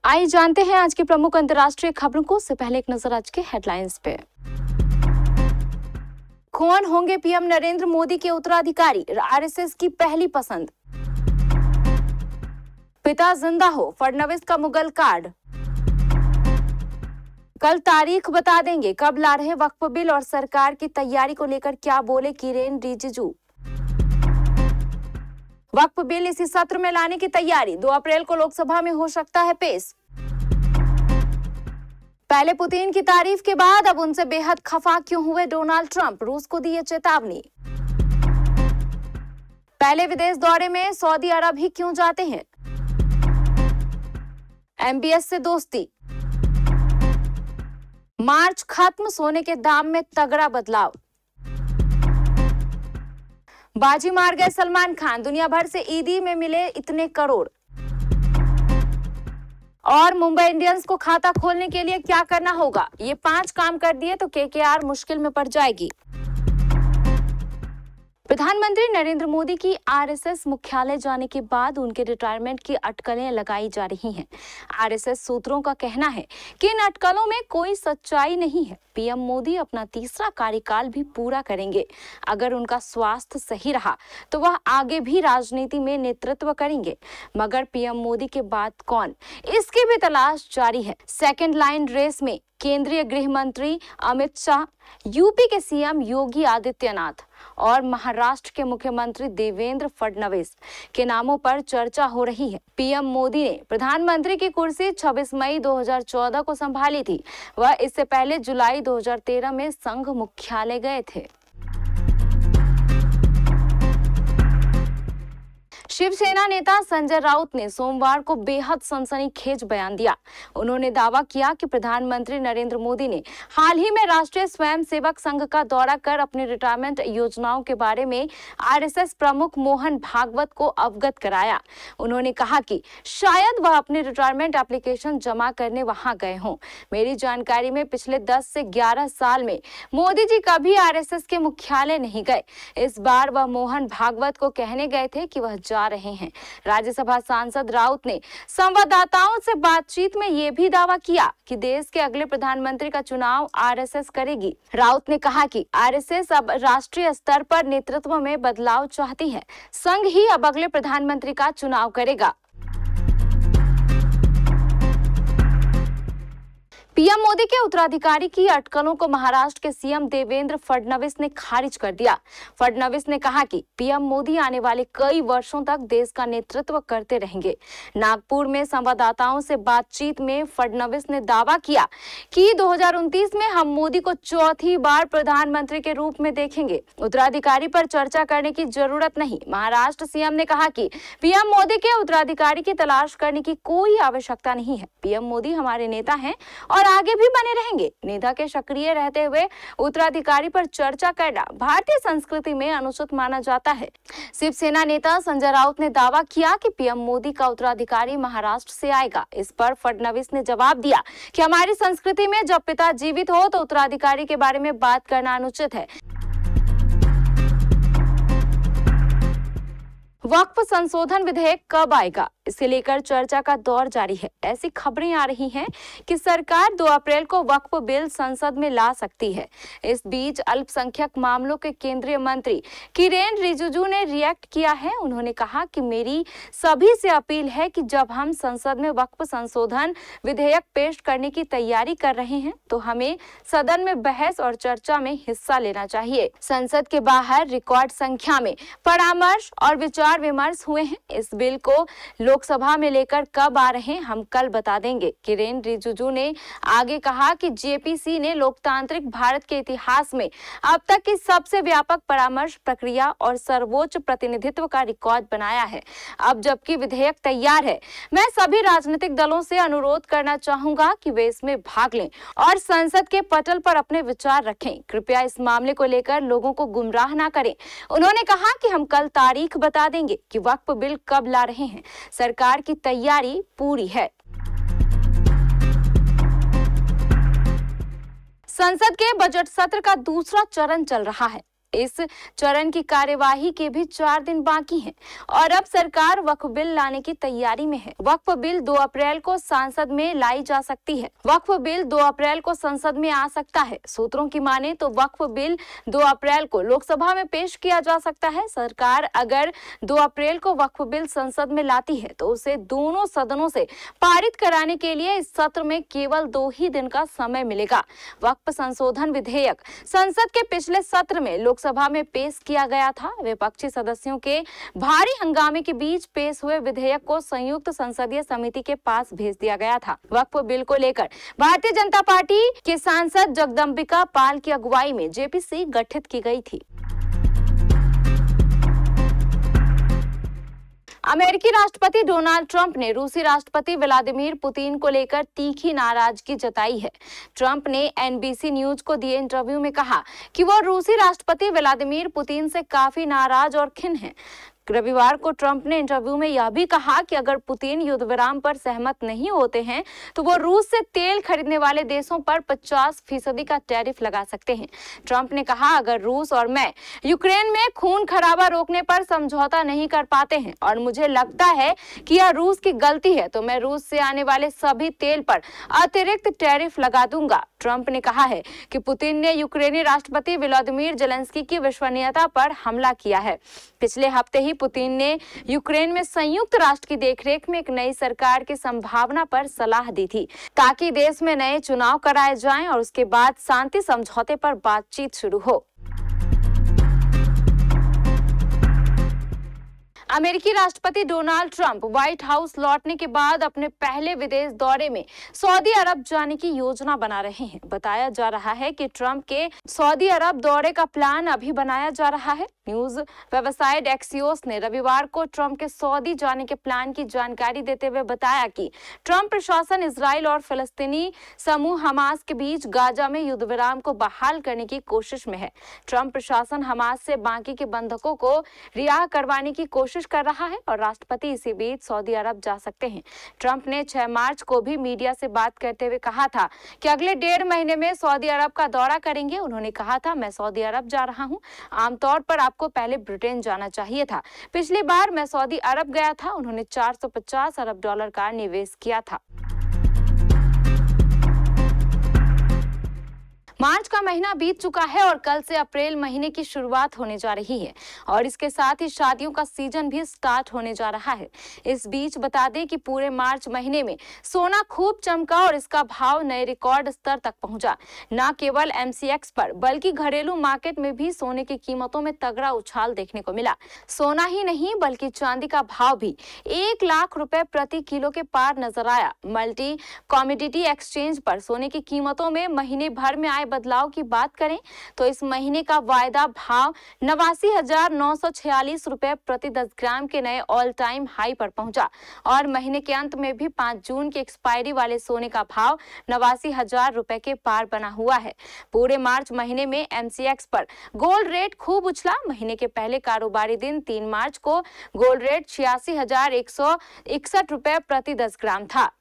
आइए जानते हैं आज की प्रमुख अंतर्राष्ट्रीय खबरों को। उससे पहले एक नजर आज के हेडलाइंस पे। कौन होंगे पीएम नरेंद्र मोदी के उत्तराधिकारी? आरएसएस की पहली पसंद। पिता जिंदा हो, फडणवीस का मुगल कार्ड। कल तारीख बता देंगे, कब ला रहे वक्फ बिल और सरकार की तैयारी को लेकर क्या बोले किरेन रिजिजू। वक्फ बिल इसी सत्र में लाने की तैयारी, 2 अप्रैल को लोकसभा में हो सकता है पेश। पहले पुतिन की तारीफ के बाद अब उनसे बेहद खफा क्यों हुए डोनाल्ड ट्रंप? रूस को दी चेतावनी। पहले विदेश दौरे में सऊदी अरब ही क्यों जाते हैं? एमबीएस से दोस्ती। मार्च खत्म, सोने के दाम में तगड़ा बदलाव। बाजी मार गए सलमान खान, दुनिया भर से ईदी में मिले इतने करोड़। और मुंबई इंडियंस को खाता खोलने के लिए क्या करना होगा? ये 5 काम कर दिए तो केकेआर मुश्किल में पड़ जाएगी। प्रधानमंत्री नरेंद्र मोदी की आरएसएस मुख्यालय जाने के बाद उनके रिटायरमेंट की अटकलें लगाई जा रही हैं। आरएसएस सूत्रों का कहना है कि इन अटकलों में कोई सच्चाई नहीं है। पीएम मोदी अपना तीसरा कार्यकाल भी पूरा करेंगे। अगर उनका स्वास्थ्य सही रहा तो वह आगे भी राजनीति में नेतृत्व करेंगे, मगर पीएम मोदी के बाद कौन, इसकी भी तलाश जारी है। सेकंड लाइन रेस में केंद्रीय गृह मंत्री अमित शाह, यूपी के सीएम योगी आदित्यनाथ और महाराष्ट्र के मुख्यमंत्री देवेंद्र फडणवीस के नामों पर चर्चा हो रही है। पीएम मोदी ने प्रधानमंत्री की कुर्सी 26 मई 2014 को संभाली थी। वह इससे पहले जुलाई 2013 में संघ मुख्यालय गए थे। शिवसेना नेता संजय राउत ने सोमवार को बेहद सनसनीखेज बयान दिया। उन्होंने दावा किया कि प्रधानमंत्री नरेंद्र मोदी ने हाल ही में राष्ट्रीय स्वयंसेवक संघ का दौरा कर अपनी रिटायरमेंट योजनाओं के बारे में आरएसएस प्रमुख मोहन भागवत को अवगत कराया। उन्होंने कहा कि शायद वह अपनी रिटायरमेंट एप्लीकेशन जमा करने वहां गए हों। मेरी जानकारी में पिछले 10 से 11 साल में मोदी जी कभी आरएसएस के मुख्यालय नहीं गए। इस बार वह मोहन भागवत को कहने गए थे कि वह जा रहे हैं। राज्यसभा सांसद राउत ने संवाददाताओं से बातचीत में यह भी दावा किया कि देश के अगले प्रधानमंत्री का चुनाव आरएसएस करेगी। राउत ने कहा कि आरएसएस अब राष्ट्रीय स्तर पर नेतृत्व में बदलाव चाहती है। संघ ही अब अगले प्रधानमंत्री का चुनाव करेगा। पीएम मोदी के उत्तराधिकारी की अटकलों को महाराष्ट्र के सीएम देवेंद्र फडणवीस ने खारिज कर दिया। फडणवीस ने कहा कि पीएम मोदी आने वाले कई वर्षों तक देश का नेतृत्व करते रहेंगे। नागपुर में संवाददाताओं से बातचीत में फडणवीस ने दावा किया कि 2029 में हम मोदी को चौथी बार प्रधानमंत्री के रूप में देखेंगे। उत्तराधिकारी पर चर्चा करने की जरूरत नहीं। महाराष्ट्र सीएम ने कहा कि पीएम मोदी के उत्तराधिकारी की तलाश करने की कोई आवश्यकता नहीं है। पीएम मोदी हमारे नेता हैं और आगे भी बने रहेंगे। नेता के सक्रिय रहते हुए उत्तराधिकारी पर चर्चा करना भारतीय संस्कृति में अनुचित माना जाता है। शिवसेना नेता संजय राउत ने दावा किया कि पीएम मोदी का उत्तराधिकारी महाराष्ट्र से आएगा। इस पर फडणवीस ने जवाब दिया कि हमारी संस्कृति में जब पिता जीवित हो तो उत्तराधिकारी के बारे में बात करना अनुचित है। वक्फ संशोधन विधेयक कब आएगा, इसे लेकर चर्चा का दौर जारी है। ऐसी खबरें आ रही हैं कि सरकार 2 अप्रैल को वक्फ बिल संसद में ला सकती है। इस बीच अल्पसंख्यक मामलों के केंद्रीय मंत्री किरेन रिजिजू ने रिएक्ट किया है। उन्होंने कहा कि मेरी सभी से अपील है कि जब हम संसद में वक्फ संशोधन विधेयक पेश करने की तैयारी कर रहे हैं तो हमें सदन में बहस और चर्चा में हिस्सा लेना चाहिए। संसद के बाहर रिकॉर्ड संख्या में परामर्श और विचार विमर्श हुए हैं। इस बिल को लोकसभा में लेकर कब आ रहे हैं हम कल बता देंगे। किरेन रिजिजू ने आगे कहा कि जेपीसी ने लोकतांत्रिक भारत के इतिहास में अब तक की सबसे व्यापक परामर्श प्रक्रिया और सर्वोच्च प्रतिनिधित्व का रिकॉर्ड बनाया है। अब जबकि विधेयक तैयार है, मैं सभी राजनीतिक दलों से अनुरोध करना चाहूंगा कि वे इसमें भाग लें और संसद के पटल पर अपने विचार रखें। कृपया इस मामले को लेकर लोगों को गुमराह ना करें। उन्होंने कहा कि हम कल तारीख बता देंगे कि वक्फ बिल कब ला रहे हैं। सरकार की तैयारी पूरी है। संसद के बजट सत्र का दूसरा चरण चल रहा है। इस चरण की कार्यवाही के भी 4 दिन बाकी हैं और अब सरकार वक्फ बिल लाने की तैयारी में है। वक्फ बिल 2 अप्रैल को संसद में लाई जा सकती है। वक्फ बिल 2 अप्रैल को संसद में आ सकता है। सूत्रों की माने तो वक्फ बिल 2 अप्रैल को लोकसभा में पेश किया जा सकता है। सरकार अगर 2 अप्रैल को वक्फ बिल संसद में लाती है तो उसे दोनों सदनों से पारित कराने के लिए इस सत्र में केवल 2 ही दिन का समय मिलेगा। वक्फ संशोधन विधेयक संसद के पिछले सत्र में लोकसभा में पेश किया गया था। विपक्षी सदस्यों के भारी हंगामे के बीच पेश हुए विधेयक को संयुक्त संसदीय समिति के पास भेज दिया गया था। वक्फ बिल को लेकर भारतीय जनता पार्टी के सांसद जगदम्बिका पाल की अगुवाई में जेपीसी गठित की गई थी। अमेरिकी राष्ट्रपति डोनाल्ड ट्रंप ने रूसी राष्ट्रपति व्लादिमीर पुतिन को लेकर तीखी नाराजगी जताई है। ट्रंप ने एनबीसी न्यूज को दिए इंटरव्यू में कहा कि वो रूसी राष्ट्रपति व्लादिमीर पुतिन से काफी नाराज और खिन्न हैं। रविवार को ट्रंप ने इंटरव्यू में यह भी कहा कि अगर पुतिन युद्ध विराम पर सहमत नहीं होते हैं तो वो रूस से तेल खरीदने वाले देशों पर 50% का टैरिफ लगा सकते हैं। ट्रंप ने कहा, अगर रूस और मैं यूक्रेन में खून खराबा रोकने पर समझौता नहीं कर पाते हैं और मुझे लगता है कि यह रूस की गलती है तो मैं रूस से आने वाले सभी तेल पर अतिरिक्त टैरिफ लगा दूंगा। ट्रंप ने कहा है कि पुतिन ने यूक्रेनी राष्ट्रपति व्लादिमीर जेलेंस्की की विश्वसनीयता पर हमला किया है। पिछले हफ्ते ही पुतिन ने यूक्रेन में संयुक्त राष्ट्र की देखरेख में एक नई सरकार की संभावना पर सलाह दी थी ताकि देश में नए चुनाव कराए जाएं और उसके बाद शांति समझौते पर बातचीत शुरू हो। अमेरिकी राष्ट्रपति डोनाल्ड ट्रंप व्हाइट हाउस लौटने के बाद अपने पहले विदेश दौरे में सऊदी अरब जाने की योजना बना रहे हैं। बताया जा रहा है कि ट्रंप के सऊदी अरब दौरे का प्लान अभी बनाया जा रहा है। न्यूज वेबसाइट एक्सियोस ने रविवार को ट्रंप के सऊदी जाने के प्लान की जानकारी देते हुए बताया कि ट्रंप प्रशासन इजराइल और फिलिस्तीनी समूह हमास के बीच गाजा में युद्ध विराम को बहाल करने की कोशिश में है। ट्रंप प्रशासन हमास से बाकी के बंधकों को रिहा करवाने की कोशिश कर रहा है और राष्ट्रपति इसी बीच सऊदी अरब जा सकते हैं। ट्रंप ने 6 मार्च को भी मीडिया से बात करते हुए कहा था कि अगले 1.5 महीने में सऊदी अरब का दौरा करेंगे। उन्होंने कहा था, मैं सऊदी अरब जा रहा हूं। आमतौर पर आपको पहले ब्रिटेन जाना चाहिए था। पिछली बार मैं सऊदी अरब गया था। उन्होंने $450 अरब का निवेश किया था। मार्च का महीना बीत चुका है और कल से अप्रैल महीने की शुरुआत होने जा रही है और इसके साथ ही शादियों का सीजन भी स्टार्ट होने जा रहा है। इस बीच बता दें कि पूरे मार्च महीने में सोना खूब चमका और इसका भाव नए रिकॉर्ड स्तर तक पहुंचा। न केवल एमसीएक्स पर बल्कि घरेलू मार्केट में भी सोने की कीमतों में तगड़ा उछाल देखने को मिला। सोना ही नहीं बल्कि चांदी का भाव भी 1 लाख रुपए प्रति किलो के पार नजर आया। मल्टी कमोडिटी एक्सचेंज पर सोने की कीमतों में महीने भर में आए बदलाव की बात करें तो इस महीने का वायदा भाव 89,946 रुपए प्रति 10 ग्राम के नए ऑल टाइम हाई पर पहुंचा और महीने के अंत में भी 5 जून की एक्सपायरी वाले सोने का भाव 89,000 रुपए के पार बना हुआ है। पूरे मार्च महीने में एमसीएक्स पर गोल्ड रेट खूब उछला। महीने के पहले कारोबारी दिन 3 मार्च को गोल्ड रेट 86,161 रुपए प्रति 10 ग्राम था।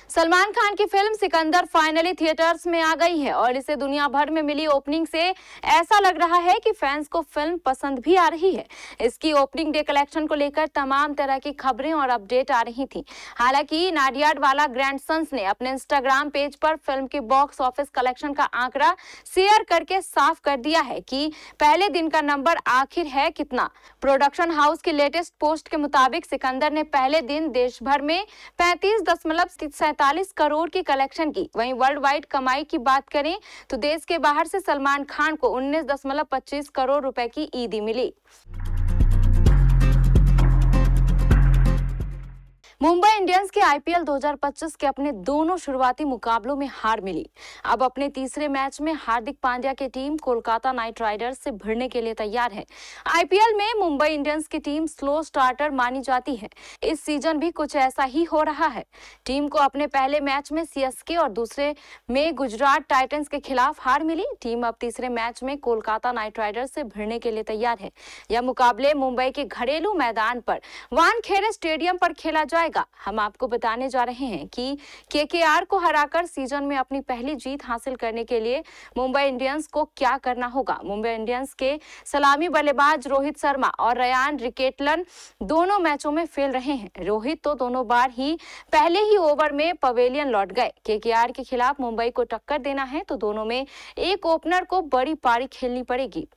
सलमान खान की फिल्म सिकंदर फाइनली थिएटर्स में आ गई है और इसे दुनिया भर में मिली ओपनिंग से ऐसा लग रहा है कि फैंस को फिल्म पसंद भी आ रही है। इसकी ओपनिंग डे कलेक्शन को लेकर तमाम तरह की खबरें और अपडेट आ रही थी। हालांकि नाडियाडवाला ग्रैंडसन्स ने अपने इंस्टाग्राम पेज पर फिल्म के बॉक्स ऑफिस कलेक्शन का आंकड़ा शेयर करके साफ कर दिया है कि पहले दिन का नंबर आखिर है कितना। प्रोडक्शन हाउस की लेटेस्ट पोस्ट के मुताबिक सिकंदर ने पहले दिन देश भर में 35.47 करोड़ की कलेक्शन की। वहीं वर्ल्ड वाइड कमाई की बात करें तो देश के बाहर से सलमान खान को 19.25 करोड़ रुपए की ईदी मिली। मुंबई इंडियंस के आईपीएल 2025 के अपने दोनों शुरुआती मुकाबलों में हार मिली। अब अपने तीसरे मैच में हार्दिक पांड्या की टीम कोलकाता नाइट राइडर्स से भिड़ने के लिए तैयार है। आईपीएल में मुंबई इंडियंस की टीम स्लो स्टार्टर मानी जाती है। इस सीजन भी कुछ ऐसा ही हो रहा है। टीम को अपने पहले मैच में सीएसके और दूसरे में गुजरात टाइटंस के खिलाफ हार मिली। टीम अब तीसरे मैच में कोलकाता नाइट राइडर्स से भिड़ने के लिए तैयार है। यह मुकाबले मुंबई के घरेलू मैदान पर वानखेड़े स्टेडियम पर खेला जाएगा। आएगा। हम आपको बताने जा रहे हैं कि केकेआर को हराकर सीजन में अपनी पहली जीत हासिल करने के लिए मुंबई इंडियंस को क्या करना होगा। मुंबई इंडियंस के सलामी बल्लेबाज रोहित शर्मा और रयान रिकेटलन दोनों मैचों में फेल रहे हैं। रोहित तो दोनों बार ही पहले ही ओवर में पवेलियन लौट गए। केकेआर के खिलाफ मुंबई को टक्कर देना है तो दोनों में एक ओपनर को बड़ी पारी खेलनी पड़ेगी।